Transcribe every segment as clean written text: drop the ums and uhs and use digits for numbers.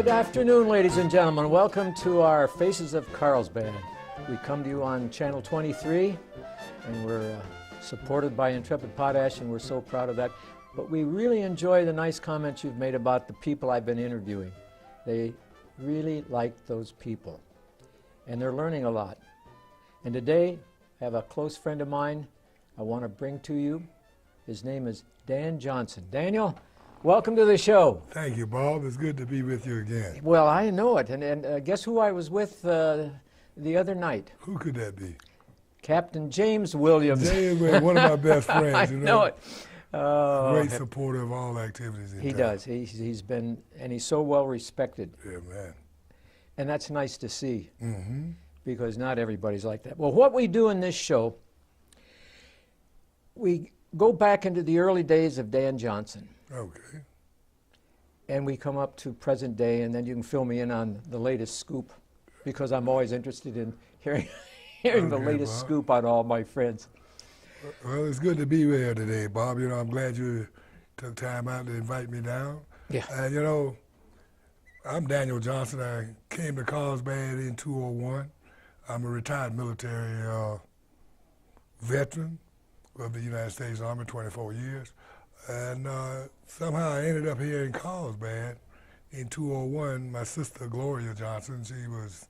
Good afternoon, ladies and gentlemen. Welcome to our Faces of Carlsbad. We come to you on Channel 23, and we're supported by Intrepid Potash, and we're so proud of that. But we really enjoy the nice comments you've made about the people I've been interviewing. They really like those people, and they're learning a lot. And today, I have a close friend of mine I want to bring to you. His name is Dan Johnson. Daniel, welcome to the show. Thank you, Bob. It's good to be with you again. Well, I know it. And guess who I was with the other night? Who could that be? Captain James Williams. James is one of my best friends. I You know it. Oh, Great supporter of all activities in he town. does. He's been, and he's so well respected. Yeah, man. And that's nice to see, Mm-hmm. because not everybody's like that. Well, what we do in this show, we go back into the early days of Dan Johnson. Okay. And we come up to present day, and then you can fill me in on the latest scoop, because I'm always interested in hearing the Okay, latest Bob. scoop on all my friends. Well, it's good to be here today, Bob. You know, I'm glad you took time out to invite me down. Yeah. And, you know, I'm Daniel Johnson. I came to Carlsbad in 2001. I'm a retired military veteran of the United States Army, 24 years. And somehow I ended up here in Carlsbad in 2001. My sister, Gloria Johnson, she was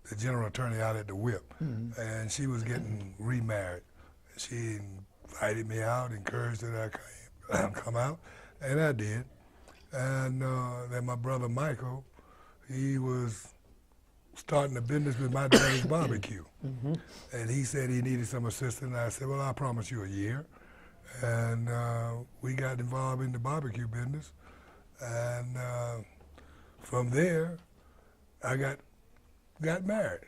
the general attorney out at the WHIP, and she was getting remarried. She invited me out, encouraged that I come out, and I did. And then my brother Michael, he was starting a business with my daddy's barbecue. And he said he needed some assistance. And I said, well, I promise you a year. And we got involved in the barbecue business. And from there, I got married.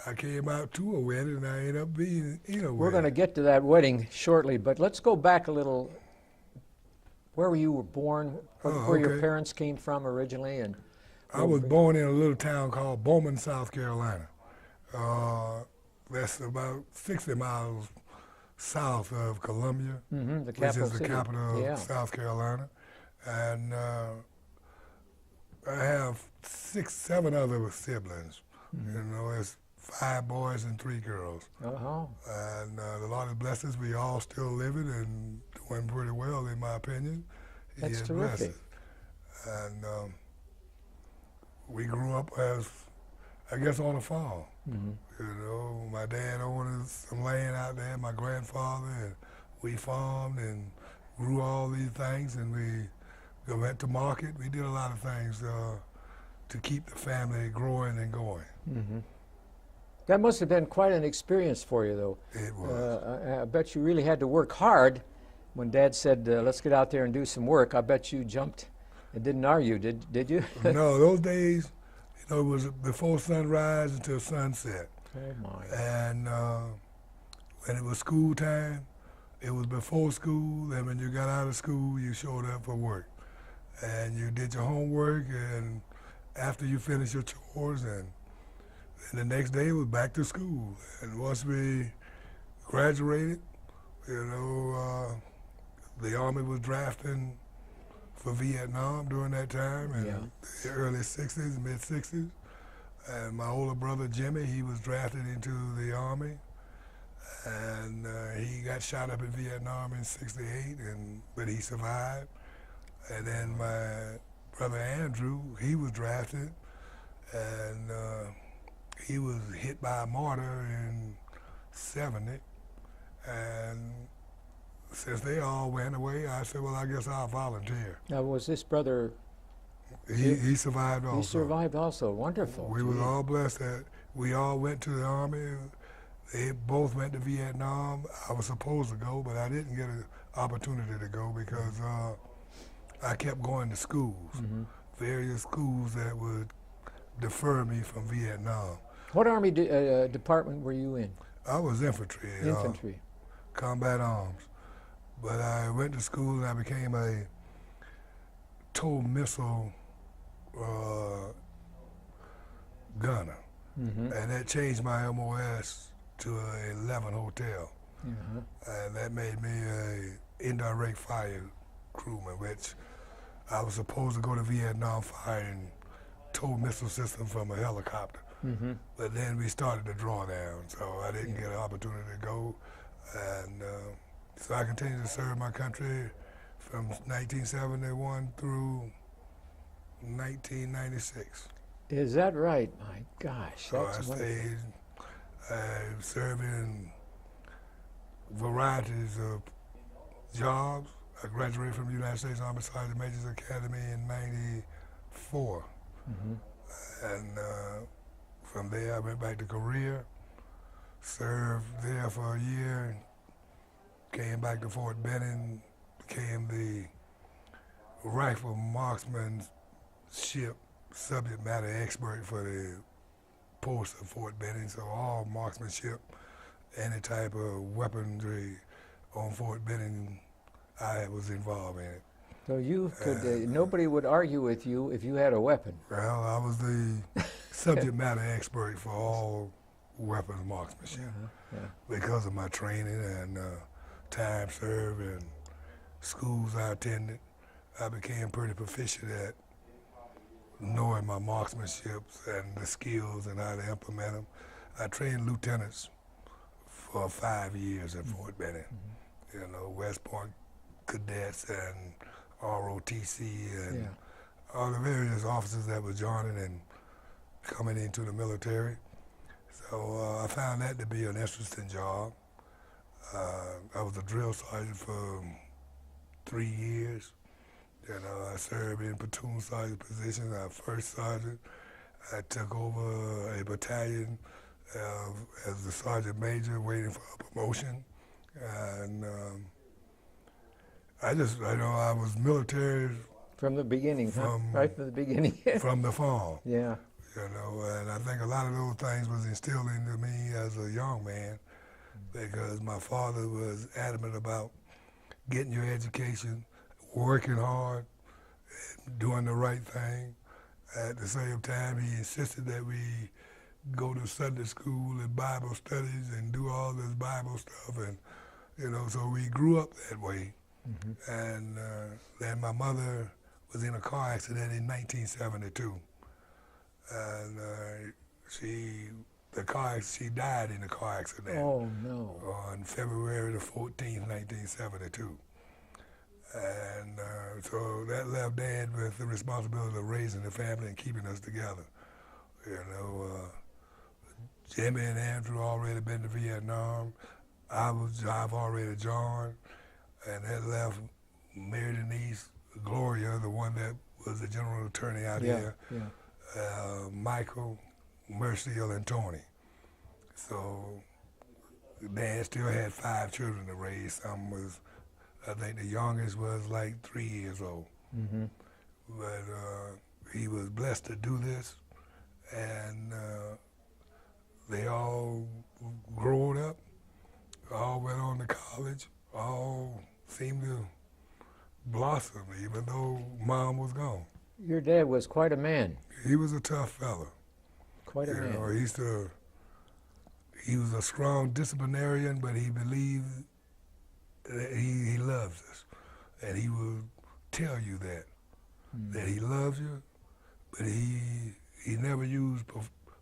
I came out to a wedding, and I ended up being in a wedding. We're going to get to that wedding shortly, but let's go back a little. Where you were born, where your okay. parents came from originally, and I was born in a little town called Bowman, South Carolina. That's about 60 miles south of Columbia, the which capital is the city. capital Yeah. of South Carolina. And I have 7 other siblings. You know, it's 5 boys and 3 girls. Uh-huh. And the Lord has blessed us. We all still living and doing pretty well, in my opinion. He That's has terrific. blessed us. And we grew up as, I guess, on a farm. You know, my dad owned some land out there, my grandfather, and we farmed and grew all these things, and we went to market. We did a lot of things to keep the family growing and going. That must have been quite an experience for you, though. It was. I bet you really had to work hard. When Dad said, let's get out there and do some work, I bet you jumped and didn't argue, did you? No, those days, you know, it was before sunrise until sunset. Oh, my. And when it was school time, it was before school, and when you got out of school, you showed up for work. And you did your homework, and after you finished your chores, and the next day was back to school. And once we graduated, you know, the Army was drafting for Vietnam during that time, in the early 60s, mid-60s. And my older brother, Jimmy, he was drafted into the Army. And he got shot up in Vietnam in '68, but he survived. And then my brother Andrew, he was drafted, and he was hit by a mortar in '70. And since they all went away, I said, well, I guess I'll volunteer. Now, was this brother, He survived also. he survived also? Wonderful. We was all blessed that we all went to the Army. They both went to Vietnam. I was supposed to go, but I didn't get an opportunity to go because I kept going to schools, various schools that would defer me from Vietnam. What Army department were you in? I was infantry. Infantry. Combat arms. But I went to school and I became a tow missile gunner. And that changed my MOS to a 11 hotel. And that made me a indirect fire crewman, which I was supposed to go to Vietnam firing tow missile system from a helicopter. Mm-hmm. But then we started the drawdown, so I didn't get an opportunity to go. And so I continued to serve my country from 1971 through 1996. Is that right? My gosh, So that's I wonderful. stayed, I served in varieties of jobs. I graduated from the United States Army Sergeant Major's Academy in '94. Mm-hmm. And from there I went back to Korea, served there for a year, came back to Fort Benning, became the rifle marksmanship subject matter expert for the post of Fort Benning. So all marksmanship, any type of weaponry on Fort Benning, I was involved in it. So you could, nobody would argue with you if you had a weapon. Well, I was the subject matter expert for all weapons marksmanship Yeah. because of my training and time served and schools I attended. I became pretty proficient at knowing my marksmanship and the skills and how to implement them. I trained lieutenants for 5 years at Fort Benning. You know, West Point cadets and ROTC and Yeah. all the various officers that were joining and coming into the military. So I found that to be an interesting job. I was a drill sergeant for 3 years. You know, I served in platoon sergeant position. I was first sergeant. I took over a battalion as the sergeant major, waiting for a promotion. And I was military From the beginning, huh? From- Right from the beginning. from the farm. Yeah. You know, and I think a lot of those things was instilled into me as a young man because my father was adamant about getting your education, working hard, doing the right thing. At the same time, he insisted that we go to Sunday school and Bible studies and do all this Bible stuff. And, you know, so we grew up that way. Mm-hmm. And then my mother was in a car accident in 1972. And she died in a car accident Oh, no. on February the 14th, 1972. And so that left Dad with the responsibility of raising the family and keeping us together. You know, Jimmy and Andrew already been to Vietnam. I've already joined, and that left Mary Denise, Gloria, the one that was the general attorney out here, Michael, Merciel, and Tony. So Dad still had 5 children to raise. I think the youngest was like 3 years old. Mm-hmm. But he was blessed to do this, and they all growed up, all went on to college, all seemed to blossom, even though Mom was gone. Your dad was quite a man. He was a tough fella. Quite a You man. know, he was a strong disciplinarian, but he believed that he loves us. And he would tell you that he loves you, but he never used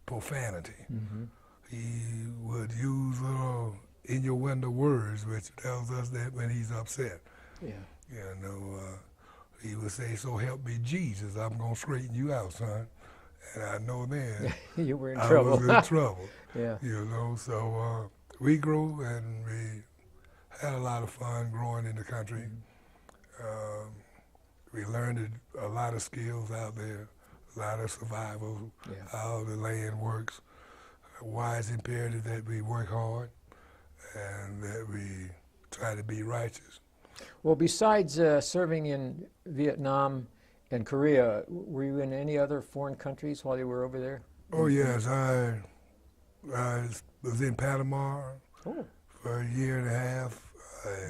profanity. Mm-hmm. He would use little innuendo words, which tells us that when he's upset. Yeah. You know, he would say, "So help me Jesus, I'm gonna straighten you out, son." And I know then You were in I trouble. was in trouble. Yeah. You know, so we grew and we had a lot of fun growing in the country. We learned a lot of skills out there, a lot of survival, how the land works, why it's imperative that we work hard and that we try to be righteous. Well, besides serving in Vietnam and Korea, were you in any other foreign countries while you were over there? Oh yes, I was in Panama Oh. for a year and a half.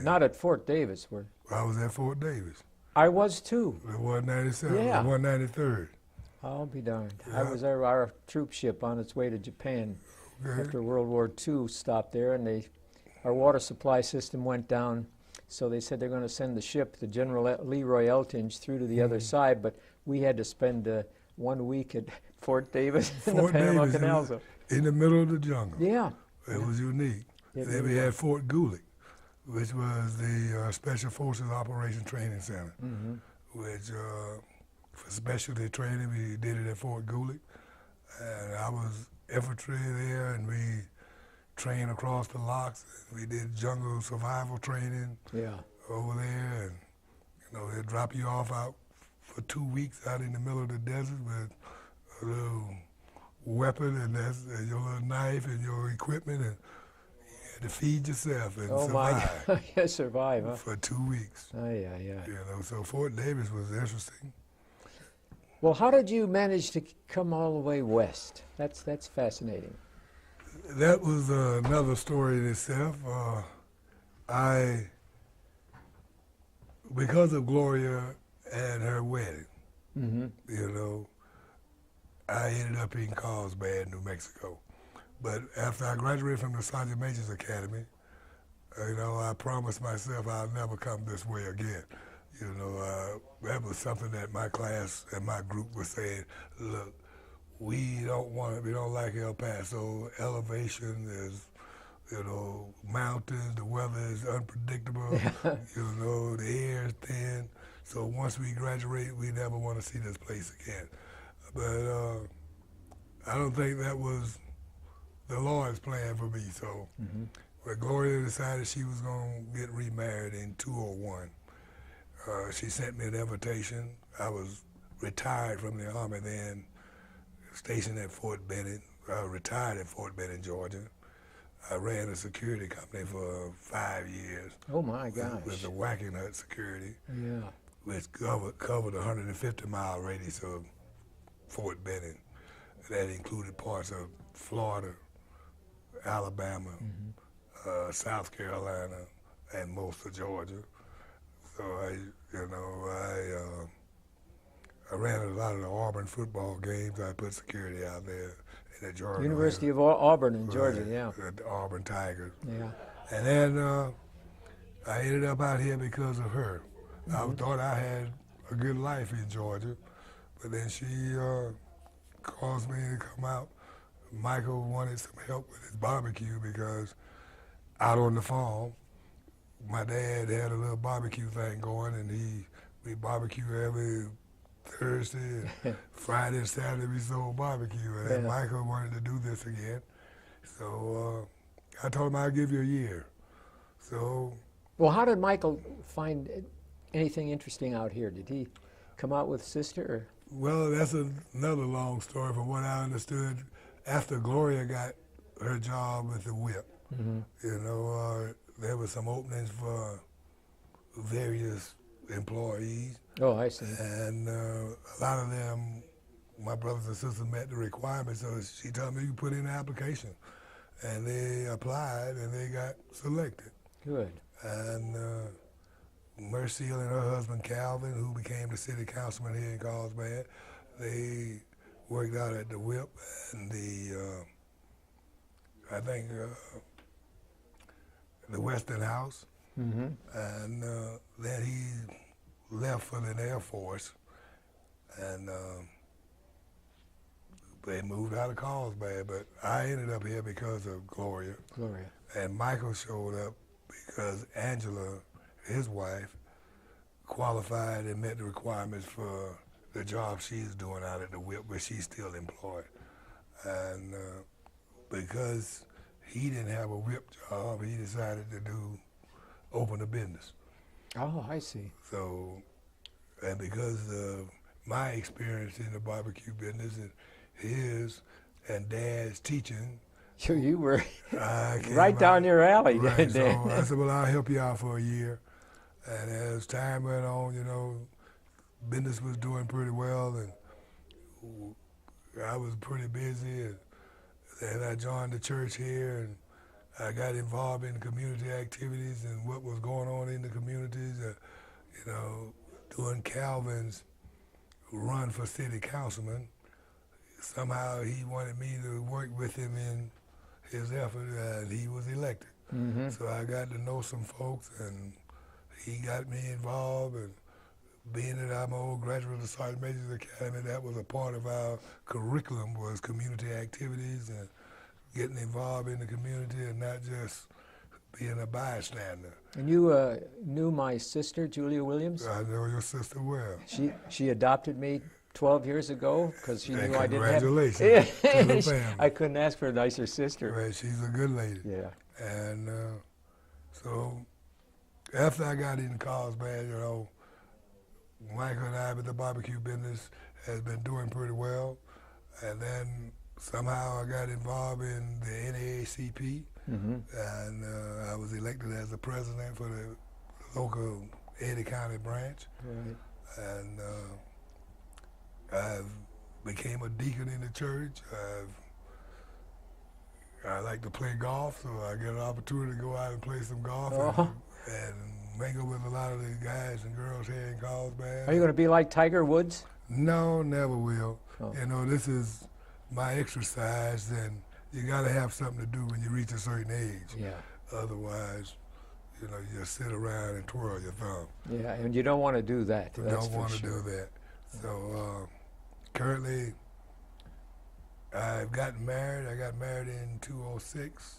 Not at Fort Davis, where I was at Fort Davis, I was too. the 197, Yeah. the 193rd. I'll be darned. I Yeah. was our troop ship on its way to Japan Okay. after World War II stopped there, and our water supply system went down. So they said they're going to send the ship, the General Leroy Eltinge, through to the other side, but we had to spend 1 week at Fort Davis in the Fort Panama Davis, Canal Zone. in the middle of the jungle. Yeah. It was unique. It Then really we had was. Fort Gulick, which was the Special Forces Operation Training Center, which for specialty training, we did it at Fort Gulick. And I was infantry there, and we trained across the locks. We did jungle survival training Yeah. over there, and they'd drop you off out for 2 weeks out in the middle of the desert with a little weapon and your little knife and your equipment, and you had to feed yourself and Oh my survive God. Yeah, survive, huh? for 2 weeks. Oh, yeah, yeah. So Fort Davis was interesting. Well, how did you manage to come all the way west? That's fascinating. That was another story in itself. Because of Gloria and her wedding, I ended up in Carlsbad, New Mexico. But after I graduated from the Sergeant Major's Academy, I promised myself I'll never come this way again. That was something that my class and my group was saying, look, we don't like El Paso. Elevation is, mountains, the weather is unpredictable, the air is thin. So once we graduate, we never want to see this place again. But I don't think that was the Lord's plan for me. So when Gloria decided she was going to get remarried in 2001, she sent me an invitation. I was retired from the Army then, stationed at Fort Benning, retired at Fort Benning, Georgia. I ran a security company for 5 years. Oh my gosh. With the Whacking Hut Security, Yeah. which covered a 150-mile radius of Fort Benning. That included parts of Florida, Alabama, South Carolina, and most of Georgia. So I ran a lot of the Auburn football games. I put security out there in the Georgia. University of Auburn in Georgia, yeah. The Auburn Tigers. Yeah. And then I ended up out here because of her. I thought I had a good life in Georgia, but then she caused me to come out. Michael wanted some help with his barbecue because out on the farm, my dad had a little barbecue thing going, and we barbecue every Thursday, and Friday and Saturday we sold barbecue, and then Michael wanted to do this again. So I told him I'd give you a year. So. Well, how did Michael find anything interesting out here? Did he come out with sister? Or? Well, that's another long story. From what I understood, after Gloria got her job with the whip, there were some openings for various employees. Oh, I see. And a lot of them, my brothers and sisters met the requirements, so she told me you put in an application. And they applied and they got selected. Good. And Mercy and her husband Calvin, who became the city councilman here in Carlsbad, they worked out at the whip and the Weston House. And then he left for the Air Force, and they moved out of Carlsbad. But I ended up here because of Gloria. Gloria. And Michael showed up because Angela, his wife, qualified and met the requirements for the job she's doing out at the whip, but she's still employed. And because he didn't have a whip job, he decided to open a business. Oh, I see. So, and because of my experience in the barbecue business and his and Dad's teaching, You were I came right down out- your alley, Right, so Dan. I said, well, I'll help you out for a year. And as time went on, business was doing pretty well, and I was pretty busy. And then I joined the church here, and I got involved in community activities and what was going on in the communities. Doing Calvin's run for city councilman, somehow he wanted me to work with him in his effort, and he was elected. So I got to know some folks, and he got me involved, and being that I'm an old graduate of Sergeant Major's Academy, that was a part of our curriculum, was community activities and getting involved in the community and not just being a bystander. And you knew my sister, Julia Williams? I know your sister well. She adopted me 12 years ago because she And knew I didn't have... congratulations to the family. I couldn't ask for a nicer sister. Right, she's a good lady. Yeah. And so after I got in Carlsbad, you know, Michael and I with the barbecue business has been doing pretty well. And then somehow I got involved in the NAACP, and I was elected as the president for the local Eddy County branch. Right. And I became a deacon in the church. I like to play golf, so I get an opportunity to go out and play some golf and mingle with a lot of the guys and girls here in Carlsbad. Are you going to be like Tiger Woods? No, never will. Oh. You know, this is my exercise, and you got to have something to do when you reach a certain age. Yeah. Otherwise, you know, you just sit around and twirl your thumb. Yeah, and you don't want to do that. You That's don't for want to sure. do that. So currently, I've gotten married. I got married in 2006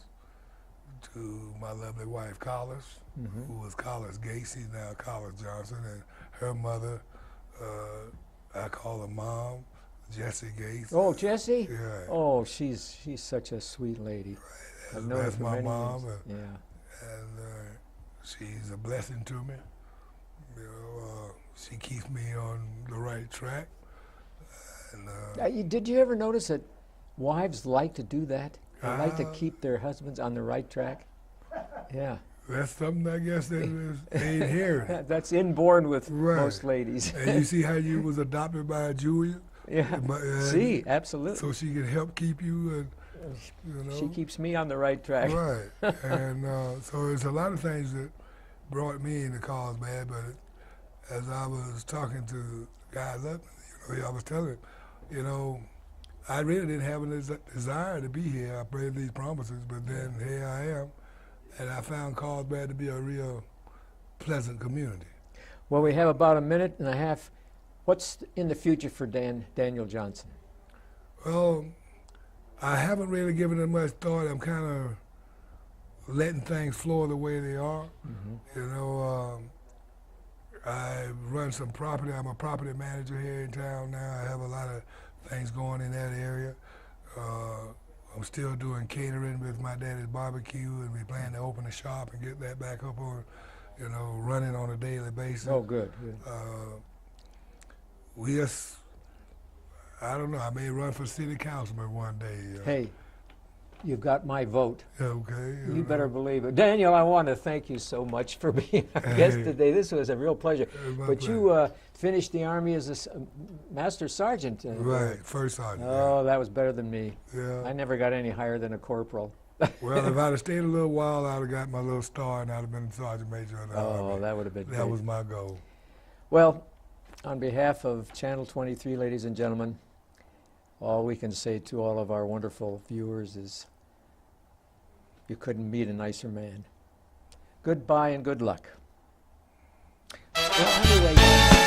to my lovely wife, Collis, who was Collis Gates. She's now Collis Johnson, and her mother, I call her Mom, Jessie Gates. Oh, Jessie? Yeah. Oh, she's such a sweet lady. I've known her That's for my many mom, years. Yeah. and she's a blessing to me. You know, she keeps me on the right track. And Did you ever notice that wives like to do that? They like to Ah. keep their husbands on the right track? Yeah. that's something I guess that is inherent. That's inborn with Right. most ladies. And you see how you was adopted by Julia? Yeah. But, See, absolutely. So she can help keep you, and you know. She keeps me on the right track. Right. And so it's a lot of things that brought me into Carlsbad. But as I was talking to guys up, you know, I was telling them, you know, I really didn't have a desire to be here. I made these promises, but then here I am, and I found Carlsbad to be a real pleasant community. Well, we have about a minute and a half. What's in the future for Daniel Johnson? Well, I haven't really given it much thought. I'm kind of letting things flow the way they are. You know, I run some property. I'm a property manager here in town now. I have a lot of things going in that area. I'm still doing catering with my daddy's barbecue, and we plan to open a shop and get that back up on, you know, running on a daily basis. Oh, good. Good. We just, I don't know, I may run for city councilman one day. Hey, you've got my vote. Okay. You better believe it. Daniel, I want to thank you so much for being our guest today. This was a real pleasure. My But pleasure. you finished the Army as a master sergeant. Right, first sergeant. Oh, that was better than me. Yeah. I never got any higher than a corporal. Well, if I'd have stayed a little while, I'd have got my little star and I'd have been sergeant major in the Oh, Army. that would have been That great. was my goal. Well, on behalf of Channel 23, ladies and gentlemen, all we can say to all of our wonderful viewers is you couldn't meet a nicer man. Goodbye and good luck. Well, anyway,